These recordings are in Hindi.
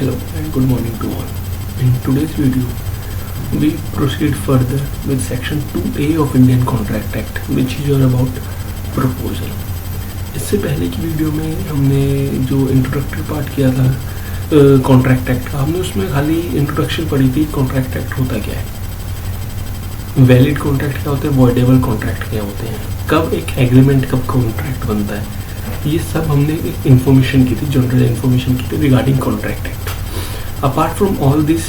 Hello and good morning to all. In today's video, we proceed further with section 2A of Indian Contract Act, which is all about proposal. इससे पहले की वीडियो में हमने जो इंट्रोडक्टरी पार्ट किया था कॉन्ट्रैक्ट एक्ट का, हमने उसमें खाली इंट्रोडक्शन पढ़ी थी। कॉन्ट्रैक्ट एक्ट होता क्या है, वैलिड कॉन्ट्रैक्ट क्या होते हैं, वॉइडेबल कॉन्ट्रैक्ट क्या होते हैं, कब एक एग्रीमेंट, कब कॉन्ट्रैक्ट बनता है, ये सब हमने एक इन्फॉर्मेशन की थी, जनरल इन्फॉर्मेशन की थी regarding contract act. Apart from all this,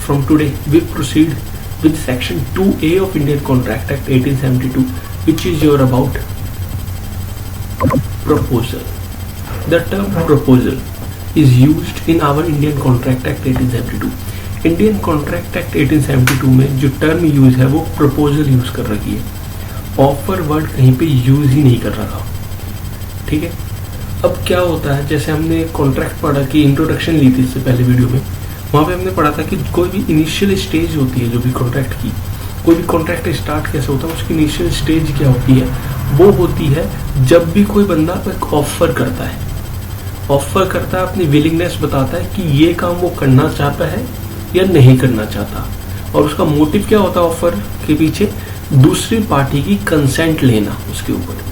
from today we proceed with section 2A of Indian Contract Act 1872, which is your about proposal. The term proposal is used in our Indian Contract Act 1872. Indian Contract Act 1872 में जो टर्म यूज है वो proposal यूज कर रखी है, ऑफर वर्ड कहीं पे यूज ही नहीं कर रखा। ठीक है, अब क्या होता है, जैसे हमने कॉन्ट्रैक्ट पढ़ा कि इंट्रोडक्शन ली थी इससे पहले वीडियो में, वहाँ पे हमने पढ़ा था कि कोई भी इनिशियल स्टेज होती है, जो भी कॉन्ट्रैक्ट की, कोई भी कॉन्ट्रैक्ट स्टार्ट कैसे होता है, उसकी इनिशियल स्टेज क्या होती है, वो होती है जब भी कोई बंदा एक ऑफर करता है, अपनी विलिंगनेस बताता है कि ये काम वो करना चाहता है या नहीं करना चाहता, और उसका मोटिव क्या होता है ऑफर के पीछे, दूसरी पार्टी की कंसेंट लेना उसके ऊपर।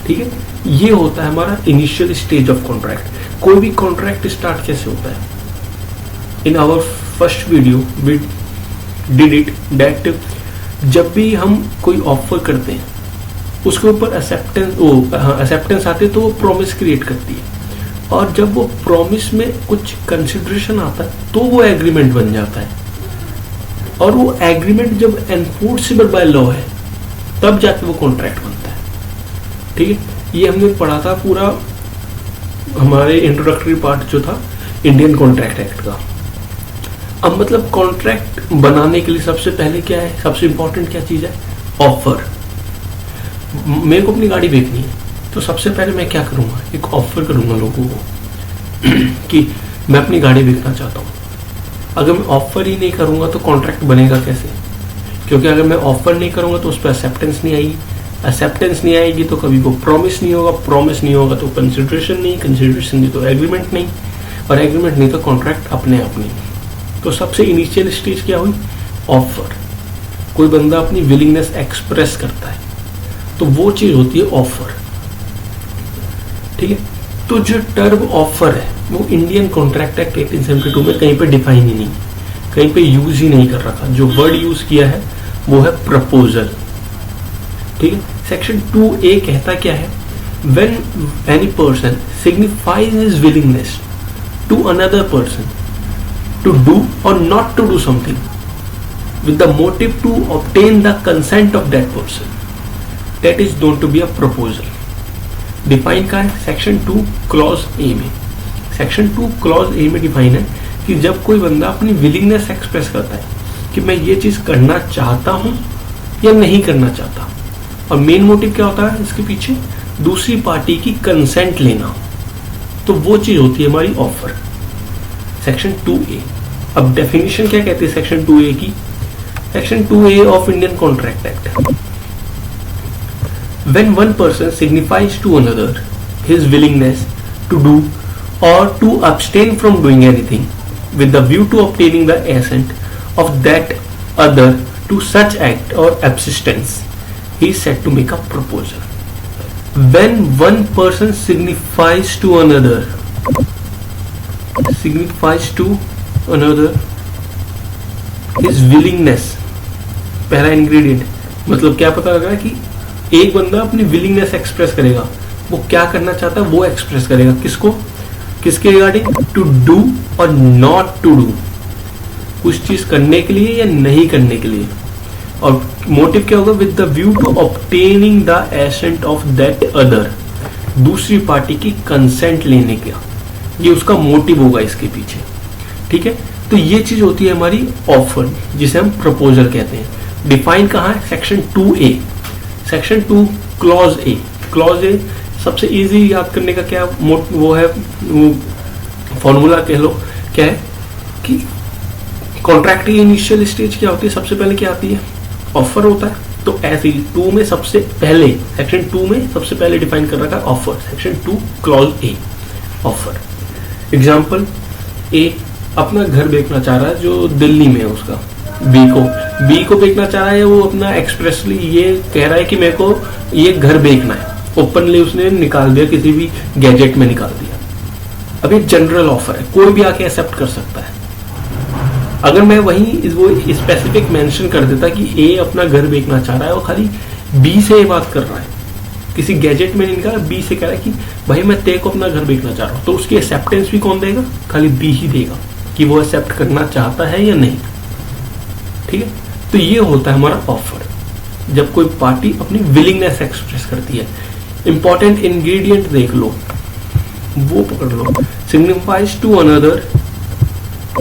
ठीक है, ये होता है हमारा इनिशियल स्टेज ऑफ कॉन्ट्रैक्ट। कोई भी कॉन्ट्रैक्ट स्टार्ट कैसे होता है, in our first video we did it that जब भी हम कोई ऑफर करते हैं उसके ऊपर एक्सेप्टेंस आती है तो वो प्रॉमिस क्रिएट करती है, और जब वो प्रॉमिस में कुछ कंसिडरेशन आता है तो वो एग्रीमेंट बन जाता है, और वो एग्रीमेंट जब एनफोर्सेबल बाय लॉ है तब जाके वो कॉन्ट्रैक्ट बनता है। ठीक है, ये हमने पढ़ा था पूरा हमारे इंट्रोडक्टरी पार्ट जो था इंडियन कॉन्ट्रैक्ट एक्ट का। अब मतलब कॉन्ट्रैक्ट बनाने के लिए सबसे पहले क्या है, सबसे इंपॉर्टेंट क्या चीज है, ऑफर। मेरे को अपनी गाड़ी बेचनी है तो सबसे पहले मैं क्या करूंगा, एक ऑफर करूंगा लोगों को कि मैं अपनी गाड़ी बेचना चाहता हूँ। अगर मैं ऑफर ही नहीं करूंगा तो कॉन्ट्रैक्ट बनेगा कैसे, क्योंकि अगर मैं ऑफर नहीं करूंगा तो उस पर एक्सेप्टेंस नहीं आएगी तो कभी को प्रॉमिस नहीं होगा तो कंसिडरेशन नहीं तो एग्रीमेंट नहीं, और एग्रीमेंट नहीं तो कॉन्ट्रैक्ट अपने आप नहीं। तो सबसे इनिशियल स्टेज क्या हुई, ऑफर। कोई बंदा अपनी विलिंगनेस एक्सप्रेस करता है तो वो चीज होती है ऑफर। ठीक है, तो जो टर्म ऑफर है वो इंडियन कॉन्ट्रैक्ट एक्ट 1872 में कहीं पे डिफाइन ही नहीं, कहीं पे यूज ही नहीं कर रखा। जो वर्ड यूज किया है वो है प्रपोजल। ठीक है, सेक्शन 2A कहता क्या है, when any person signifies his willingness to another person to do or not to do something with the motive to obtain the consent of that person, that is known to be a proposal. Define का है सेक्शन 2 क्लॉज ए में। सेक्शन 2 क्लॉज ए में डिफाइन है कि जब कोई बंदा अपनी विलिंगनेस एक्सप्रेस करता है कि मैं ये चीज करना चाहता हूं या नहीं करना चाहता, और मेन मोटिव क्या होता है इसके पीछे, दूसरी पार्टी की कंसेंट लेना, तो वो चीज होती है हमारी ऑफर। Section 2A। अब डेफिनेशन क्या कहती है सेक्शन 2A की, section 2A of Indian contract act, when one person signifies to another his willingness to do or to abstain from doing anything with the view to obtaining the assent of that other to such act or abstinence, he is said to make a proposal. When one person signifies to another his willingness, पहला इंग्रेडिएंट, मतलब क्या पता लग रहा है कि एक बंदा अपनी विलिंगनेस एक्सप्रेस करेगा, वो क्या करना चाहता है वो एक्सप्रेस करेगा, किसके regarding, to do or not to do, कुछ चीज करने के लिए या नहीं करने के लिए, और मोटिव क्या होगा, with the view to obtaining the assent of that other, दूसरी पार्टी की कंसेंट लेने का, ये उसका मोटिव होगा इसके पीछे। ठीक है, तो ये चीज होती है हमारी ऑफर, जिसे हम प्रपोजल कहते हैं। डिफाइन कहाँ है, section 2A, section 2 clause A. Clause A सबसे इजी याद करने का क्या वो है, फॉर्मूला कह लो, क्या है कि कॉन्ट्रैक्ट की इनिशियल स्टेज क्या होती है, सबसे पहले क्या आती है, ऑफर होता है। तो ऐसे ही 2 में सबसे पहले, सेक्शन 2 में सबसे पहले डिफाइन कर रखा है offer, section 2 clause A, offer. Example, A अपना घर बेचना चाह रहा है जो दिल्ली में है उसका, बी को बेचना चाह रहा है, वो अपना एक्सप्रेसली ये कह रहा है कि मेरे को ये घर बेचना है, ओपनली उसने निकाल दिया, किसी भी गैजेट में निकाल दिया। अब ये जनरल ऑफर है, कोई भी आके एक्सेप्ट कर सकता है। अगर मैं वहीं वो स्पेसिफिक मेंशन कर देता कि ए अपना घर बेचना चाह रहा है और खाली बी से ये बात कर रहा है, किसी गैजेट में नहीं निकाला, बी से कह रहा है कि भाई मैं तेरे को अपना घर बेचना चाह रहा हूँ, तो उसकी एक्सेप्टेंस भी कौन देगा? खाली बी ही देगा कि वो एक्सेप्ट करना चाहता है या नहीं। ठीक है, तो ये होता है हमारा ऑफर, जब कोई पार्टी अपनी विलिंगनेस एक्सप्रेस करती है। इंपॉर्टेंट इंग्रेडिएंट देख लो, वो पकड़ लो। Signifies to another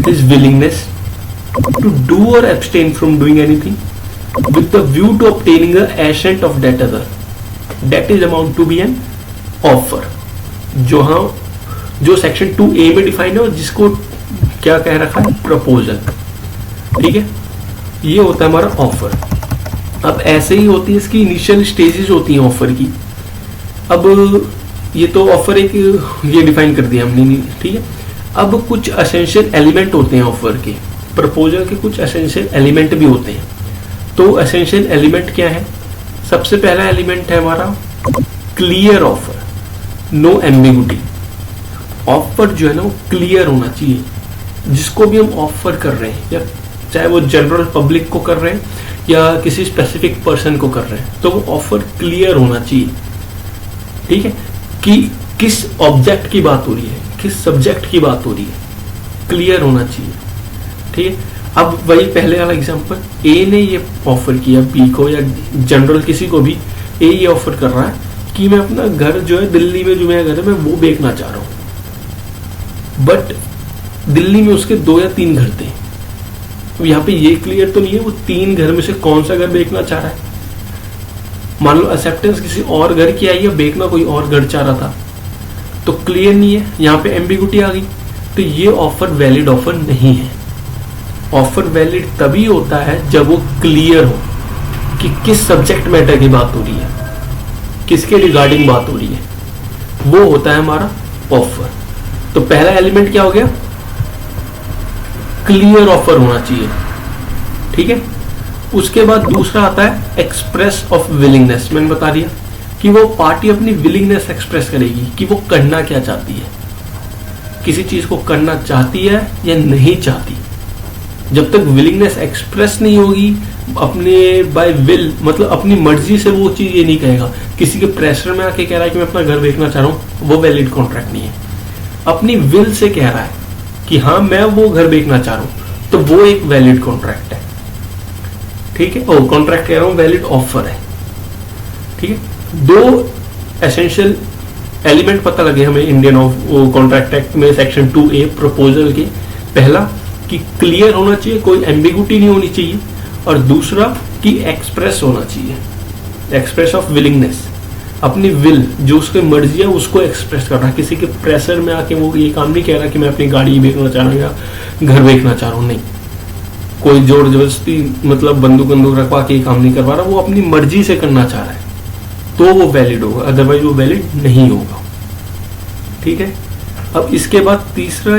his willingness to do or abstain from doing anything with the view to obtaining a assent of that other, that is amount to be an offer. जो सेक्शन 2A में डिफाइन है और जिसको क्या कह रखा है? प्रपोजल। ठीक है, ये होता है हमारा ऑफर। अब ऐसे ही होती है, इसकी इनिशियल स्टेजेस होती हैं ऑफर की। अब ये तो ऑफर एक ये डिफाइन कर दिया हमने, ठीक है। अब कुछ एसेंशियल एलिमेंट होते हैं ऑफर के, प्रपोजल के कुछ एसेंशियल एलिमेंट भी होते हैं। तो एसेंशियल एलिमेंट क्या है? सबसे पहला एलिमेंट है हमारा clear offer, no ambiguity. Offer जो है ना वो क्लियर होना चाहिए, जिसको भी हम ऑफर कर रहे हैं, या चाहे वो जनरल पब्लिक को कर रहे हैं या किसी स्पेसिफिक पर्सन को कर रहे हैं, तो वो ऑफर क्लियर होना चाहिए। ठीक है, कि किस ऑब्जेक्ट की बात हो रही है, किस सब्जेक्ट की बात हो रही है, क्लियर होना चाहिए। ठीक है, अब वही पहले वाला एग्जांपल, ए ने ये ऑफर किया बी को या जनरल किसी को भी, ए ये ऑफर कर रहा है कि मैं अपना घर जो है दिल्ली में, जो मेरा घर है मैं वो बेचना चाह रहा हूं। बट दिल्ली में उसके 2 या 3 घर थे। अब यहाँ पे ये क्लियर तो नहीं है वो 3 घर में से कौन सा घर बेचना चाह रहा है। मान लो एक्सेप्टेंस किसी और घर की आई है, बेचना कोई और घर चाह रहा था, तो क्लियर नहीं है, यहाँ पे एम्बिगुइटी आ गई, तो ये ऑफर वैलिड ऑफर नहीं है। ऑफर वैलिड तभी होता है जब वो क्लियर हो कि किस सब्जेक्ट मैटर की बात हो रही है, किसके रिगार्डिंग बात हो रही है, वो होता है हमारा ऑफर। तो पहला एलिमेंट क्या हो गया? क्लियर ऑफर होना चाहिए। ठीक है, उसके बाद दूसरा आता है एक्सप्रेस ऑफ विलिंगनेस। मैंने बता दिया कि वो पार्टी अपनी विलिंगनेस एक्सप्रेस करेगी कि वो करना क्या चाहती है, किसी चीज को करना चाहती है या नहीं चाहती। जब तक विलिंगनेस एक्सप्रेस नहीं होगी अपने बाय विल, मतलब अपनी मर्जी से वो चीज ये नहीं कहेगा, किसी के प्रेशर में आके कह रहा है कि मैं अपना घर बेचना चाह रहा हूं, वो वैलिड कॉन्ट्रैक्ट नहीं है। अपनी विल से कह रहा है कि हाँ मैं वो घर बेचना चाह रहा हूं, तो वो एक वैलिड कॉन्ट्रैक्ट है। ठीक है, ओ कॉन्ट्रैक्ट कह रहा हूं, वैलिड ऑफर है। ठीक है, 2 एसेंशियल एलिमेंट पता लगे हमें इंडियन कॉन्ट्रैक्ट एक्ट में सेक्शन 2A प्रपोजल के। पहला कि क्लियर होना चाहिए, कोई एम्बिगुइटी नहीं होनी चाहिए, और दूसरा कि एक्सप्रेस होना चाहिए, एक्सप्रेस ऑफ विलिंगनेस, अपनी विल जो उसकी मर्जी है उसको एक्सप्रेस करना। किसी के प्रेशर में आके वो ये काम नहीं कह रहा कि मैं अपनी गाड़ी बेचना चाह रहा हूँ या घर बेचना चाह रहा हूँ, नहीं। कोई जोर जबरदस्ती मतलब बंदूक रखवा के ये काम नहीं करवा रहा, वो अपनी मर्जी से करना चाह रहा है, तो वो वैलिड होगा, अदरवाइज वो वैलिड नहीं होगा। ठीक है, अब इसके बाद तीसरा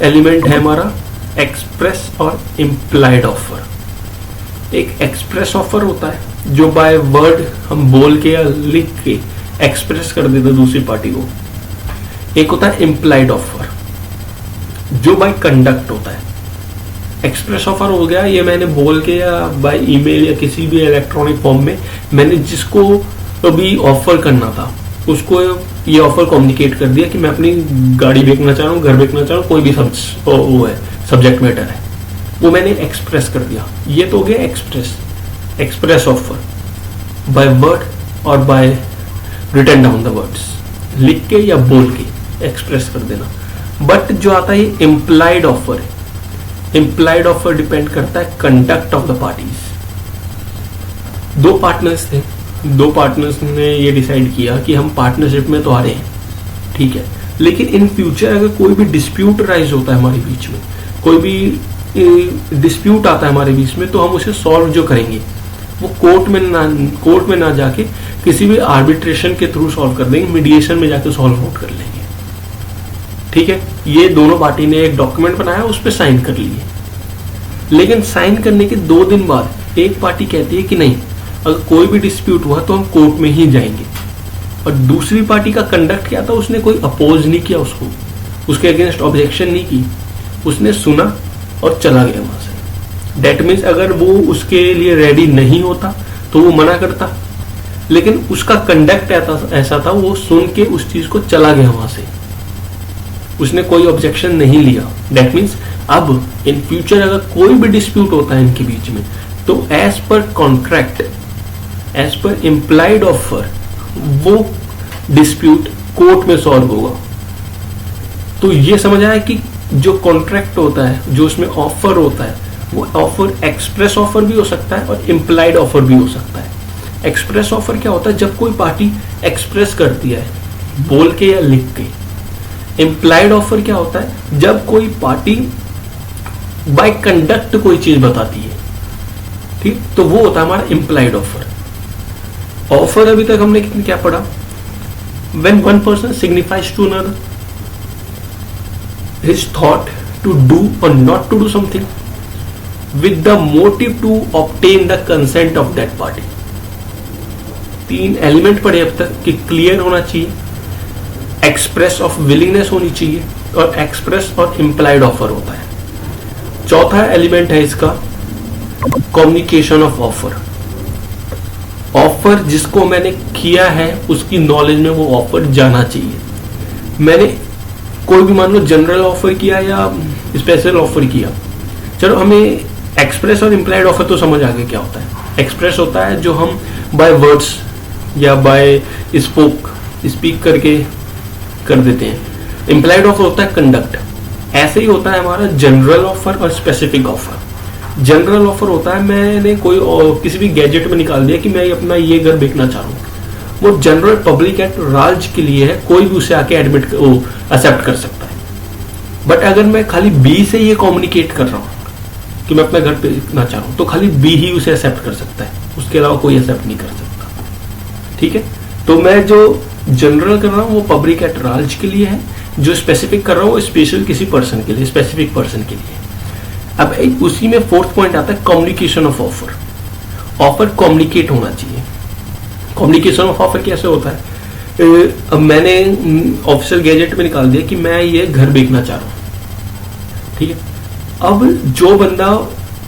एलिमेंट है हमारा एक्सप्रेस और इम्प्लाइड ऑफर। एक एक्सप्रेस ऑफर होता है जो बाय वर्ड हम बोल के या लिख के एक्सप्रेस कर देते दूसरी पार्टी को। एक होता है इम्प्लाइड ऑफर जो बाय कंडक्ट होता है। एक्सप्रेस ऑफर हो गया ये मैंने बोल के या बाय ईमेल या किसी भी इलेक्ट्रॉनिक फॉर्म में मैंने जिसको अभी ऑफर करना था उसको ये ऑफर कम्युनिकेट कर दिया कि मैं अपनी गाड़ी बेचना चाह रहा हूँ, घर बेचना चाह रहा हूँ, कोई भी वो है सब्जेक्ट मैटर है, वो मैंने एक्सप्रेस कर दिया। ये तो हो गया एक्सप्रेस ऑफर बाय वर्ड और by written down the words, लिख के या बोल के एक्सप्रेस कर देना। बट जो आता है ये इम्प्लाइड ऑफर है। इम्प्लाइड ऑफर डिपेंड करता है conduct of the parties. 2 partners थे, 2 पार्टनर्स ने ये डिसाइड किया कि हम पार्टनरशिप में तो आ रहे हैं, ठीक है, लेकिन इन फ्यूचर अगर कोई भी डिस्प्यूट राइज होता है हमारे बीच में, कोई भी डिस्प्यूट आता है हमारे बीच में, तो हम उसे सॉल्व जो करेंगे वो कोर्ट में ना जाके किसी भी आर्बिट्रेशन के थ्रू सॉल्व कर देंगे, मीडिएशन में जाके सॉल्व आउट कर लेंगे। ठीक है, ये दोनों पार्टी ने एक डॉक्यूमेंट बनाया, उस पर साइन कर लिए। लेकिन साइन करने के 2 दिन बाद एक पार्टी कहती है कि नहीं, अगर कोई भी डिस्प्यूट हुआ तो हम कोर्ट में ही जाएंगे। और दूसरी पार्टी का कंडक्ट क्या था, उसने कोई अपोज नहीं किया, उसके अगेंस्ट ऑब्जेक्शन नहीं की, उसने सुना और चला गया वहां से। डेट मीन्स अगर वो उसके लिए रेडी नहीं होता तो वो मना करता, लेकिन उसका कंडक्ट ऐसा था, वो सुन के उस चीज को चला गया वहां से, उसने कोई ऑब्जेक्शन नहीं लिया। डेट मीन्स अब इन फ्यूचर अगर कोई भी डिस्प्यूट होता है इनके बीच में, तो as per contract, as per implied offer, वो डिस्प्यूट कोर्ट में सॉल्व होगा। तो ये समझ आया कि जो कॉन्ट्रैक्ट होता है, जो उसमें ऑफर होता है, वो ऑफर एक्सप्रेस ऑफर भी हो सकता है और इम्प्लाइड ऑफर भी हो सकता है। एक्सप्रेस ऑफर क्या होता है, जब कोई पार्टी एक्सप्रेस करती है बोल के या लिख के। इम्प्लाइड ऑफर क्या होता है, जब कोई पार्टी बाय कंडक्ट कोई चीज बताती है, ठीक, तो वो होता है हमारा इम्प्लाइड ऑफर। ऑफर अभी तक हमने क्या पढ़ा, when one person signifies to another his thought to do or not to do something with the motive to obtain the consent of that party। 3 element पढ़े अब तक कि क्लियर होना चाहिए, एक्सप्रेस ऑफ विलिंगनेस होनी चाहिए और एक्सप्रेस और इम्प्लाइड ऑफर होता है। चौथा एलिमेंट है इसका कम्युनिकेशन ऑफ ऑफर। ऑफर जिसको मैंने किया है उसकी नॉलेज में वो ऑफर जाना चाहिए। मैंने कोई भी मान लो जनरल ऑफर किया या स्पेशल ऑफर किया, चलो हमें एक्सप्रेस और इम्प्लाइड ऑफर तो समझ आ गया क्या होता है। एक्सप्रेस होता है जो हम बाय वर्ड्स या बाय स्पीक करके कर देते हैं। इम्प्लाइड ऑफर होता है कंडक्ट। ऐसे ही होता है हमारा जनरल ऑफर और स्पेसिफिक ऑफर। जनरल ऑफर होता है मैंने कोई किसी भी गैजेट में निकाल दिया कि मैं अपना ये घर बेचना चाह रहा हूँ, वो जनरल पब्लिक एट राज के लिए है, कोई भी उसे आके एक्सेप्ट कर सकता है। बट अगर मैं खाली बी से ये कम्युनिकेट कर रहा हूं कि मैं अपना घर बेचना चाह रहा हूं, तो खाली बी ही उसे एक्सेप्ट कर सकता है, उसके अलावा कोई एक्सेप्ट नहीं कर सकता। ठीक है, तो मैं जो जनरल कर रहा हूं वो पब्लिक एट राज के लिए है, जो स्पेसिफिक कर रहा हूं वो स्पेशल किसी पर्सन के लिए, स्पेसिफिक पर्सन के लिए। अब उसी में 4th पॉइंट आता है communication of offer. Offer communicate होना चाहिए। कम्युनिकेशन ऑफ ऑफर कैसे होता है, अब मैंने ऑफिशियल गैजेट में निकाल दिया कि मैं ये घर बेचना चाह रहा हूं, ठीक है। अब जो बंदा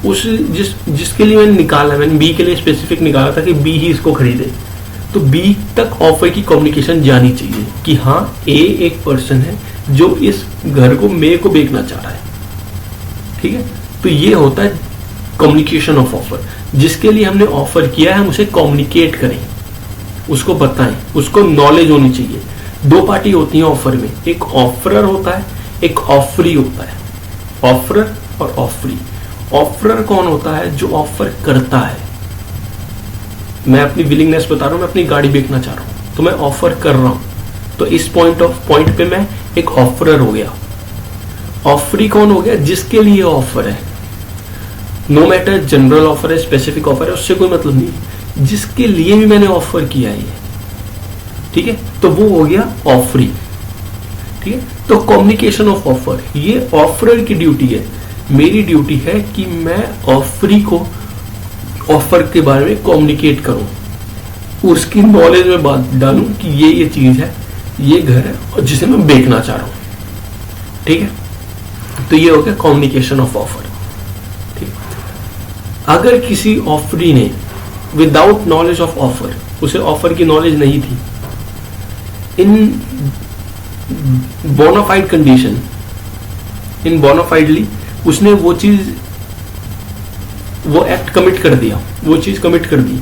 जिसके लिए मैंने निकाला, मैंने बी के लिए स्पेसिफिक निकाला था कि बी ही इसको खरीदे, तो बी तक ऑफर की कम्युनिकेशन जानी चाहिए कि हाँ ए एक पर्सन है जो इस घर को मेरे को बेचना चाह रहा है, ठीक है। तो ये होता है कम्युनिकेशन ऑफ ऑफर। जिसके लिए हमने ऑफर किया है हम उसे कम्युनिकेट करें, उसको बताएं, उसको नॉलेज होनी चाहिए। 2 पार्टी होती हैं ऑफर में, एक ऑफरर होता है, एक ऑफरी होता है। ऑफरर और ऑफरी। ऑफरर कौन होता है, जो ऑफर करता है। मैं अपनी विलिंगनेस बता रहा हूं, मैं अपनी गाड़ी बेचना चाह रहा हूं, तो मैं ऑफर कर रहा हूं, तो इस पॉइंट पे मैं एक ऑफरर हो गया। ऑफरी कौन हो गया, जिसके लिए ऑफर है। नो मैटर जनरल ऑफर है, स्पेसिफिक ऑफर है, उससे कोई मतलब नहीं, जिसके लिए भी मैंने ऑफर किया है, ठीक है, तो वो हो गया ऑफरी। ठीक है, तो कम्युनिकेशन ऑफ ऑफर, ये ऑफरर की ड्यूटी है। मेरी ड्यूटी है कि मैं ऑफरी को ऑफर के बारे में कम्युनिकेट करूं, उसकी नॉलेज में बात डालूं कि ये चीज है, ये घर है और जिसे मैं बेचना चाह रहा हूं। ठीक है, तो ये हो गया कम्युनिकेशन ऑफ ऑफर। ठीक, अगर किसी ऑफरी ने विदाउट नॉलेज ऑफ ऑफर, उसे ऑफर की नॉलेज नहीं थी, इन बोनाफाइड कंडीशन, इन बोनाफाइडली उसने वो चीज, वो एक्ट कमिट कर दिया, वो चीज कमिट कर दी,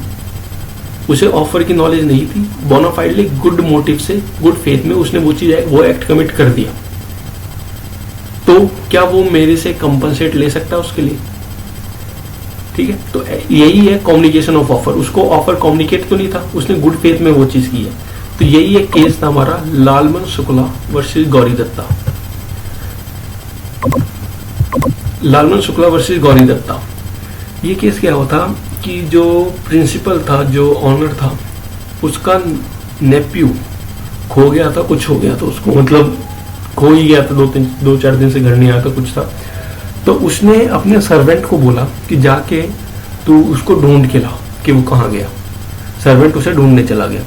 उसे ऑफर की नॉलेज नहीं थी, बोनाफाइडली गुड मोटिव से, गुड फेथ में उसने वो एक्ट कमिट कर दिया, तो क्या वो मेरे से कंपनसेट ले सकता है उसके लिए। ठीक है, तो यही है कम्युनिकेशन ऑफ ऑफर। उसको ऑफर कम्युनिकेट तो नहीं था, उसने गुड फेथ में वो चीज की है। तो यही एक केस था हमारा लालमन शुक्ला वर्सेस गौरी दत्ता। लालमन शुक्ला वर्सेस गौरी दत्ता, ये केस क्या हुआ था कि जो प्रिंसिपल था, जो ऑनर था, उसका नेप्यू खो गया था, कुछ हो गया था उसको, मतलब खो ही गया था, 2-4 दिन से घर नहीं आया था, कुछ था। तो उसने अपने सर्वेंट को बोला कि जाके तू उसको ढूंढ के ला कि वो कहाँ गया। सर्वेंट उसे ढूंढने चला गया।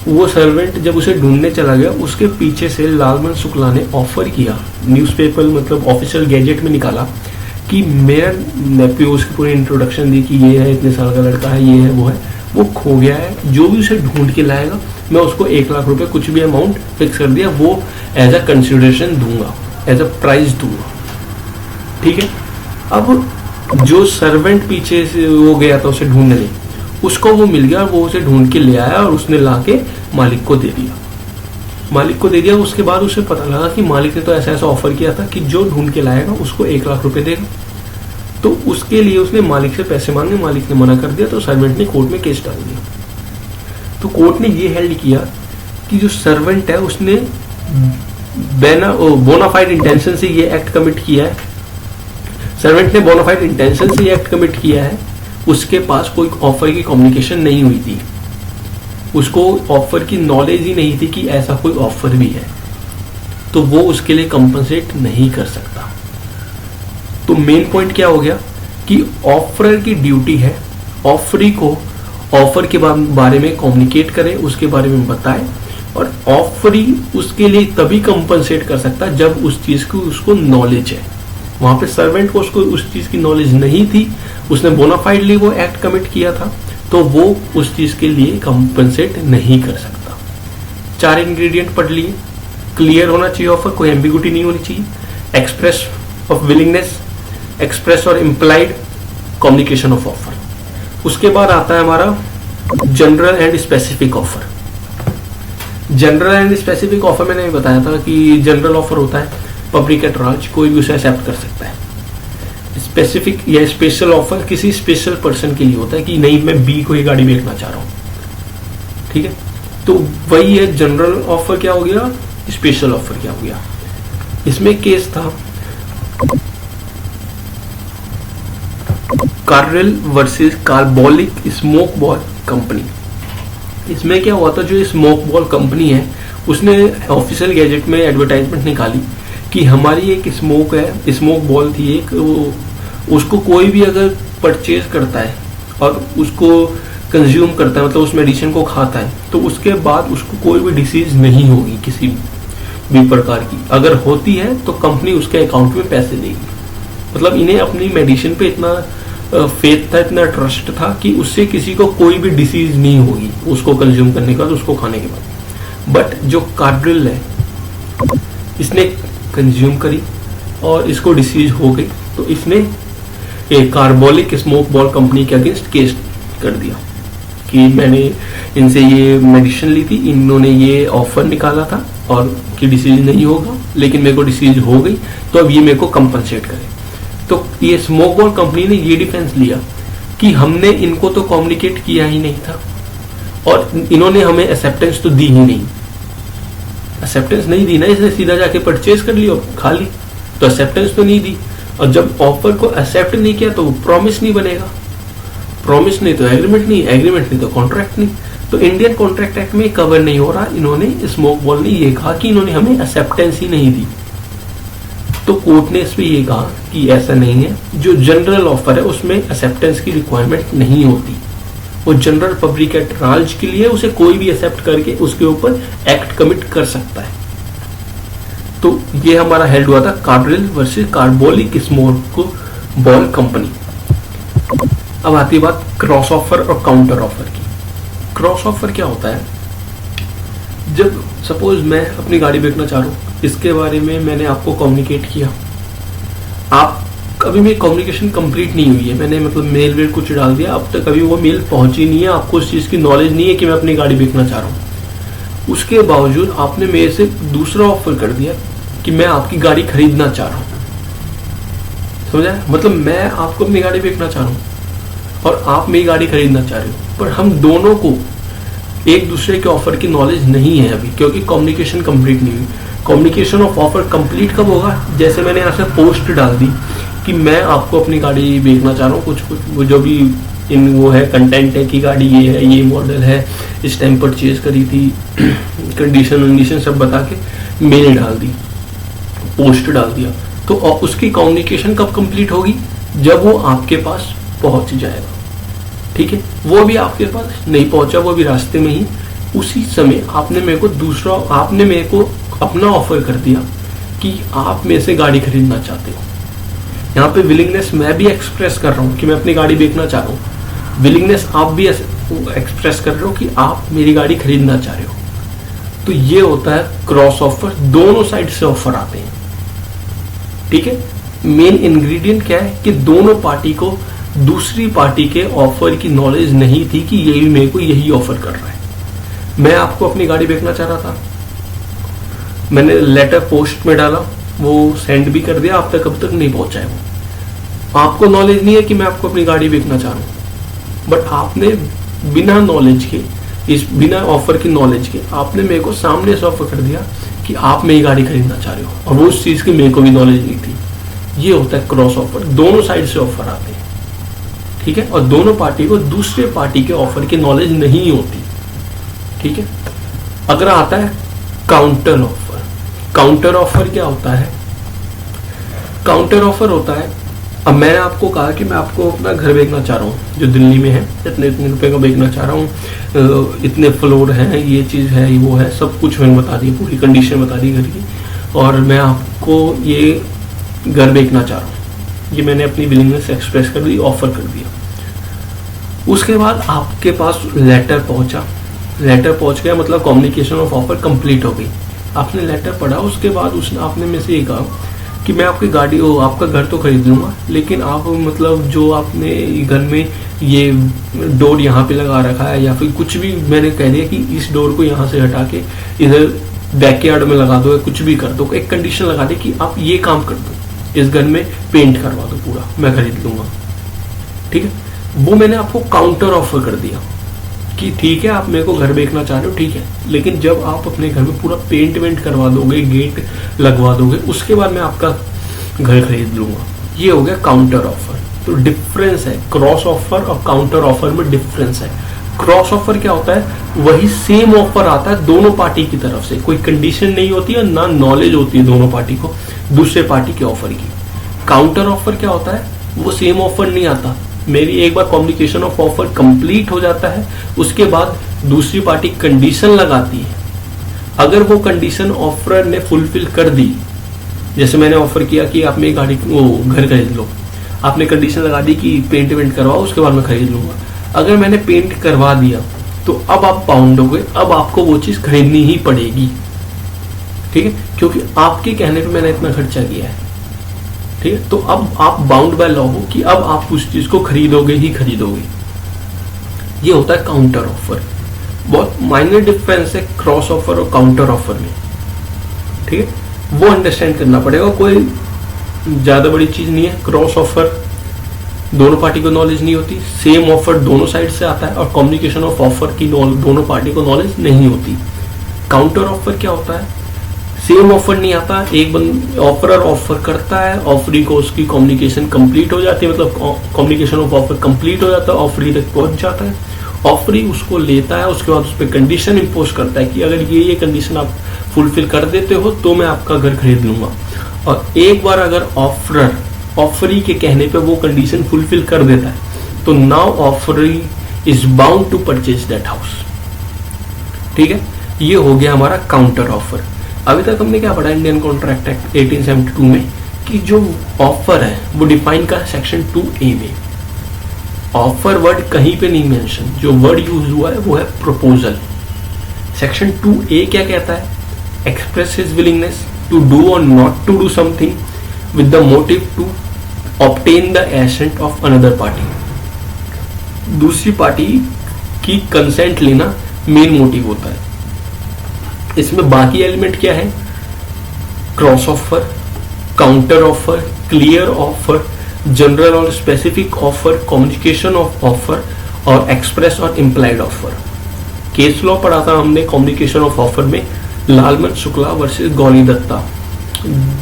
वो सर्वेंट जब उसे ढूंढने चला गया, उसके पीछे से लालमन शुक्ला ने ऑफर किया, न्यूज़पेपर मतलब ऑफिशियल गैजेट में निकाला कि मेरा नेफ्यू, उसकी पूरी इंट्रोडक्शन दी कि ये है, इतने साल का लड़का है, ये है, वो खो गया है, जो भी उसे ढूंढ के लाएगा मैं उसको 1 लाख रुपए, कुछ भी अमाउंट फिक्स कर दिया, वो एज अ कंसिडरेशन दूंगा, एज अ प्राइज दूंगा। ठीक है। अब जो सर्वेंट पीछे से वो गया था उसे ढूंढने, उसको वो मिल गया, वो उसे ढूंढ के ले आया और उसने लाके मालिक को दे दिया। मालिक को दे दिया। उसके बाद उसे पता लगा कि मालिक ने तो ऐसा ऐसा ऑफर किया था कि जो ढूंढ के लाएगा उसको 1 लाख रुपए देगा। तो उसके लिए उसने मालिक से पैसे मांगे, मालिक ने मना कर दिया, तो सर्वेंट ने कोर्ट में केस डाल दिया। तो कोर्ट ने ये हेल्ड किया कि जो सर्वेंट है उसने बोनाफाइड इंटेंशन से ये एक्ट कमिट किया है, सर्वेंट ने बोनाफाइड इंटेंशन से ये एक्ट कमिट किया है। उसके पास कोई ऑफर की कम्युनिकेशन नहीं हुई थी, उसको ऑफर की नॉलेज ही नहीं थी कि ऐसा कोई ऑफर भी है, तो वो उसके लिए कंपनसेट नहीं कर सकता। तो मेन पॉइंट क्या हो गया कि ऑफरर की ड्यूटी है ऑफरी को ऑफर के बारे में कम्युनिकेट करे, उसके बारे में बताए, और ऑफरी उसके लिए तभी कंपनसेट कर सकता है जब उस चीज की उसको नॉलेज है। वहां पे सर्वेंट को उसको उस चीज की नॉलेज नहीं थी, उसने बोनाफाइडली वो एक्ट कमिट किया था, तो वो उस चीज के लिए कंपनसेट नहीं कर सकता। 4 इंग्रेडिएंट पढ़ लिए। क्लियर होना चाहिए ऑफर, कोई एम्बिगुइटी नहीं होनी चाहिए, एक्सप्रेस ऑफ विलिंगनेस, एक्सप्रेस और इम्प्लाइड कम्युनिकेशन ऑफ ऑफर। उसके बाद आता है हमारा general and specific offer. General and specific offer मैंने बताया था कि जनरल ऑफर होता है पब्लिक एट लार्ज, कोई भी उसे एक्सेप्ट कर सकता है। स्पेसिफिक या स्पेशल ऑफर किसी स्पेशल पर्सन के लिए होता है कि नहीं मैं बी को ये गाड़ी बेचना चाह रहा हूं। ठीक है, तो वही है जनरल ऑफर क्या हो गया, स्पेशल ऑफर क्या हो गया। इसमें केस था Carlill versus carbolic smoke ball company. इसमें क्या हुआ था, जो स्मोक बॉल कंपनी है उसने ऑफिशियल गैजेट में एडवर्टाइजमेंट निकाली कि हमारी एक स्मोक बॉल थी एक, उसको कोई भी अगर परचेज करता है और उसको कंज्यूम करता है, मतलब उस मेडिसिन को खाता है, तो उसके बाद उसको कोई भी डिसीज नहीं होगी किसी भी प्रकार की। अगर होती है तो कंपनी उसके अकाउंट में पैसे देगी। मतलब इन्हें अपनी मेडिसिन पे इतना फेथ था, इतना ट्रस्ट था कि उससे किसी को कोई भी डिसीज नहीं होगी उसको कंज्यूम करने के बाद, उसको खाने के बाद। बट जो कार्ड्रिल है इसने कंज्यूम करी और इसको डिसीज हो गई, तो इसने एक कार्बोलिक स्मोक बॉल कंपनी के अगेंस्ट केस कर दिया कि मैंने इनसे ये मेडिसिन ली थी, इन्होंने ये ऑफर निकाला था और कि डिसीज नहीं होगा, लेकिन मेरे को डिसीज हो गई, तो अब ये मेरे को कंपनसेट करे। तो ये स्मोक बॉल कंपनी ने ये डिफेंस लिया कि हमने इनको तो कम्युनिकेट किया ही नहीं था और इन्होंने हमें एक्सेप्टेंस तो दी ही नहीं। एक्सेप्टेंस नहीं दी ना, इसने सीधा जाके परचेज कर लिया और खा ली, तो एक्सेप्टेंस तो नहीं दी। और जब ऑफर को एक्सेप्ट नहीं किया तो प्रॉमिस नहीं बनेगा, प्रॉमिस नहीं तो एग्रीमेंट नहीं, एग्रीमेंट नहीं तो कॉन्ट्रैक्ट नहीं। तो इंडियन कॉन्ट्रैक्ट एक्ट में कवर नहीं हो रहा। इन्होंने स्मोक बॉल ने ये कहा कि इन्होंने हमें एक्सेप्टेंस ही नहीं दी। तो कोर्ट ने इस पे ये कहा कि ऐसा नहीं है, जो जनरल ऑफर है उसमें एक्सेप्टेंस की रिक्वायरमेंट नहीं होती, वो जनरल पब्लिक एट लार्ज के लिए उसे कोई भी एक्सेप्ट करके उसके ऊपर एक्ट कमिट कर सकता है। तो ये हमारा हेल्ड हुआ था Carlill versus carbolic smoke ball company. अब आती बात क्रॉस ऑफर और काउंटर ऑफर की। क्रॉस ऑफर क्या होता है, जब सपोज मैं अपनी गाड़ी बेचना चाह रहा हूँ, इसके बारे में मैंने आपको कम्युनिकेट किया, आप कभी भी कम्युनिकेशन कंप्लीट नहीं हुई है, मैंने मतलब मेल वेल कुछ डाल दिया, अब तक कभी वो मेल पहुंची नहीं है, आपको उस चीज़ की नॉलेज नहीं है कि मैं अपनी गाड़ी बेचना चाह रहा हूँ। उसके बावजूद आपने मेरे से दूसरा ऑफर कर दिया कि मैं आपकी गाड़ी खरीदना चाह रहा हूँ, समझा? मतलब मैं आपको अपनी गाड़ी बेचना चाह रहा हूँ और आप मेरी गाड़ी खरीदना चाह रहे हो, पर हम दोनों को एक दूसरे के ऑफर की नॉलेज नहीं है अभी, क्योंकि कम्युनिकेशन कंप्लीट नहीं हुई। कम्युनिकेशन ऑफ ऑफर कंप्लीट कब होगा, जैसे मैंने यहाँ से पोस्ट डाल दी कि मैं आपको अपनी गाड़ी बेचना चाह रहा हूँ, कुछ जो भी इन वो है कंटेंट है कि गाड़ी ये है, ये मॉडल है, इस टाइम परचेज करी थी, कंडीशन सब बता के मेल डाल दी। पोस्ट डाल दिया, तो उसकी कम्युनिकेशन कब कंप्लीट होगी? जब वो आपके पास पहुंच जाएगा। ठीक है, वो भी आपके पास नहीं पहुंचा, वो भी रास्ते में ही, उसी समय आपने मेरे को अपना ऑफर कर दिया कि आप मेरे से गाड़ी खरीदना चाहते हो। यहाँ पे विलिंगनेस मैं भी एक्सप्रेस कर रहा हूँ कि मैं अपनी गाड़ी बेचना चाह रहा हूँ, विलिंगनेस आप भी एक्सप्रेस कर रहे हो कि आप मेरी गाड़ी खरीदना चाह रहे हो। तो ये होता है क्रॉस ऑफर, दोनों साइड से ऑफर आते हैं। ठीक है, मेन इंग्रेडिएंट क्या है कि दोनों पार्टी को दूसरी पार्टी के ऑफर की नॉलेज नहीं थी कि ये भी मेरे को यही ऑफर कर रहा है। मैं आपको अपनी गाड़ी बेचना चाह रहा था, मैंने लेटर पोस्ट में डाला, वो सेंड भी कर दिया, आप तक अब तक नहीं पहुंचा है वो। आपको नॉलेज नहीं है कि मैं आपको अपनी गाड़ी बेचना चाह रहा हूँ, बट आपने बिना नॉलेज के, बिना ऑफर की नॉलेज के आपने मेरे को सामने से ऑफर कर दिया कि आप मेरी गाड़ी खरीदना चाह रहे हो, और वो उस चीज की मेरे को भी नॉलेज नहीं थी। ये होता है क्रॉस ऑफर, दोनों साइड से ऑफर आते हैं। ठीक है, और दोनों पार्टी को दूसरे पार्टी के ऑफर की नॉलेज नहीं होती। ठीक है, अगर आता है काउंटर ऑफर। काउंटर ऑफर क्या होता है? काउंटर ऑफर होता है, अब मैंने आपको कहा कि मैं आपको अपना घर बेचना चाह रहा हूँ जो दिल्ली में है, इतने इतने रुपए का बेचना चाह रहा हूँ, इतने फ्लोर हैं, ये चीज़ है, वो है, सब कुछ मैंने बता दी, पूरी कंडीशन बता दी घर की, और मैं आपको ये घर बेचना चाह रहा हूँ। ये मैंने अपनी विलिंगनेस एक्सप्रेस कर दी, ऑफर कर दिया। उसके बाद आपके पास लेटर पहुंचा, लेटर पहुंच गया मतलब कम्युनिकेशन ऑफ ऑफर कंप्लीट हो गई। आपने लेटर पढ़ा, उसके बाद उसने आपने में से ये कहा कि मैं आपकी गाड़ी आपका घर तो खरीद लूंगा, लेकिन आप मतलब जो आपने घर में ये डोर यहाँ पे लगा रखा है, या फिर कुछ भी मैंने कह दिया कि इस डोर को यहाँ से हटा के इधर बैकयार्ड में लगा दो, या कुछ भी कर दो, एक कंडीशन लगा दी कि आप ये काम कर दो, इस घर में पेंट करवा दो पूरा, मैं खरीद लूंगा। ठीक है, वो मैंने आपको काउंटर ऑफर कर दिया कि ठीक है, आप मेरे को घर बेचना चाह रहे हो, ठीक है, लेकिन जब आप अपने घर में पूरा पेंट वेंट करवा दोगे, गेट लगवा दोगे, उसके बाद मैं आपका घर खरीद लूंगा। ये हो गया काउंटर ऑफर। तो डिफरेंस है क्रॉस ऑफर और काउंटर ऑफर में, डिफरेंस है। क्रॉस ऑफर क्या होता है? वही सेम ऑफर आता है दोनों पार्टी की तरफ से, कोई कंडीशन नहीं होती और ना नॉलेज होती है दोनों पार्टी को दूसरे पार्टी के ऑफर की। काउंटर ऑफर क्या होता है? वो सेम ऑफर नहीं आता, मेरी एक बार कम्युनिकेशन ऑफ ऑफर कंप्लीट हो जाता है, उसके बाद दूसरी पार्टी कंडीशन लगाती है। अगर वो कंडीशन ऑफर ने फुलफिल कर दी, जैसे मैंने ऑफर किया कि आप मेरी गाड़ी घर खरीद लो, आपने कंडीशन लगा दी कि पेंट वेंट करवाओ, उसके बाद मैं खरीद लूंगा। अगर मैंने पेंट करवा दिया तो अब आप बाउंड हो गए, अब आपको वो चीज खरीदनी ही पड़ेगी। ठीक है, क्योंकि आपके कहने पे मैंने इतना खर्चा किया है। ठीक है, तो अब आप बाउंड बाय लॉ हो कि अब आप उस चीज को खरीदोगे ही खरीदोगे। ये होता है काउंटर ऑफर। बहुत माइनर डिफरेंस है क्रॉस ऑफर और काउंटर ऑफर में। ठीक है, वो अंडरस्टैंड करना पड़ेगा, कोई ज्यादा बड़ी चीज नहीं है। क्रॉस ऑफर दोनों पार्टी को नॉलेज नहीं होती, सेम ऑफर दोनों साइड से आता है, और कम्युनिकेशन ऑफ ऑफर की दोनों पार्टी को नॉलेज नहीं होती। काउंटर ऑफर क्या होता है? सेम ऑफर नहीं आता, एक ऑफरर ऑफर करता है, ऑफरी को उसकी कम्युनिकेशन कंप्लीट हो जाती है, मतलब कम्युनिकेशन ऑफ ऑफर कंप्लीट हो जाता है, ऑफरी तक पहुंच जाता है, ऑफरी उसको लेता है, उसके बाद उस पर कंडीशन इम्पोज करता है कि अगर ये कंडीशन आप फुलफिल कर देते हो तो मैं आपका घर खरीद लूंगा। और एक बार अगर ऑफरी के कहने पे वो कंडीशन फुलफिल कर देता है तो now offeree is bound to purchase that house. ठीक है, ये हो गया हमारा काउंटर ऑफर। अभी तक हमने क्या पढ़ा इंडियन कॉन्ट्रैक्ट एक्ट 1872 में कि जो ऑफर है वो डिफाइन का सेक्शन 2A में। ऑफर वर्ड कहीं पे नहीं मेंशन, जो वर्ड यूज हुआ है वो है प्रपोजल। सेक्शन 2A क्या कहता है? Express his willingness to do or not to do something with the motive to obtain the assent of another party. दूसरी पार्टी की कंसेंट लेना मेन मोटिव होता है। इसमें बाकी एलिमेंट क्या है? Cross offer, counter offer, clear offer, general और specific offer, communication of offer और एक्सप्रेस और इम्प्लाइड ऑफर। केस लॉ पढ़ा था हमने कम्युनिकेशन ऑफ ऑफर में, लालमन शुक्ला वर्सेस गौनी दत्ता,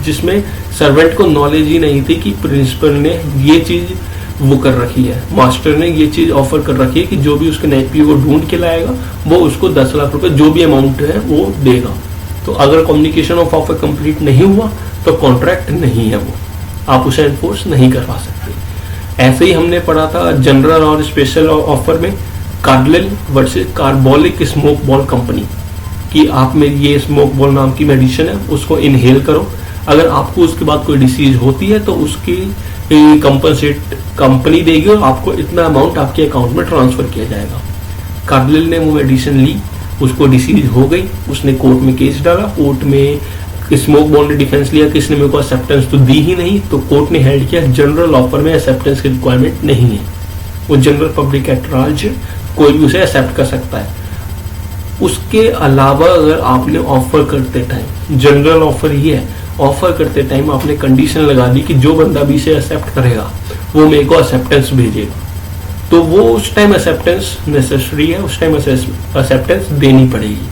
जिसमें सर्वेंट को नॉलेज ही नहीं थी कि प्रिंसिपल ने ये चीज वो कर रखी है, मास्टर ने ये चीज ऑफर कर रखी है कि जो भी उसके नेपियो को ढूंढ के लाएगा वो उसको 10 लाख रुपए जो भी अमाउंट है वो देगा। तो अगर कम्युनिकेशन ऑफ ऑफर कंप्लीट नहीं हुआ तो कॉन्ट्रैक्ट नहीं है वो, आप उसे एनफोर्स नहीं करवा सकते। ऐसे ही हमने पढ़ा था जनरल और स्पेशल ऑफर में Carlill versus carbolic smoke ball company कि आप में ये स्मोक बॉल नाम की मेडिसिन है, उसको इनहेल करो, अगर आपको उसके बाद कोई डिसीज होती है तो उसकी कंपनसेट कंपनी देगी और आपको इतना अमाउंट आपके अकाउंट में ट्रांसफर किया जाएगा। कार्डिल ने वो मेडिसिन ली, उसको डिसीज हो गई, उसने कोर्ट में केस डाला, कोर्ट में स्मोक बॉल ने डिफेंस लिया कि इसने मेरे को एक्सेप्टेंस तो दी ही नहीं, तो कोर्ट ने हेल्ड किया जनरल ऑफर में एक्सेप्टेंस की रिक्वायरमेंट नहीं है, वो जनरल पब्लिक एट लार्ज कोई भी उसे एक्सेप्ट कर सकता है। उसके अलावा अगर आपने ऑफर करते टाइम, जनरल ऑफर ही है, ऑफर करते टाइम आपने कंडीशन लगा दी कि जो बंदा भी इसे एक्सेप्ट करेगा वो मेरे को एक्सेप्टेंस भेजेगा, तो वो उस टाइम एक्सेप्टेंस नेसेसरी है, उस टाइम एक्सेप्टेंस देनी पड़ेगी।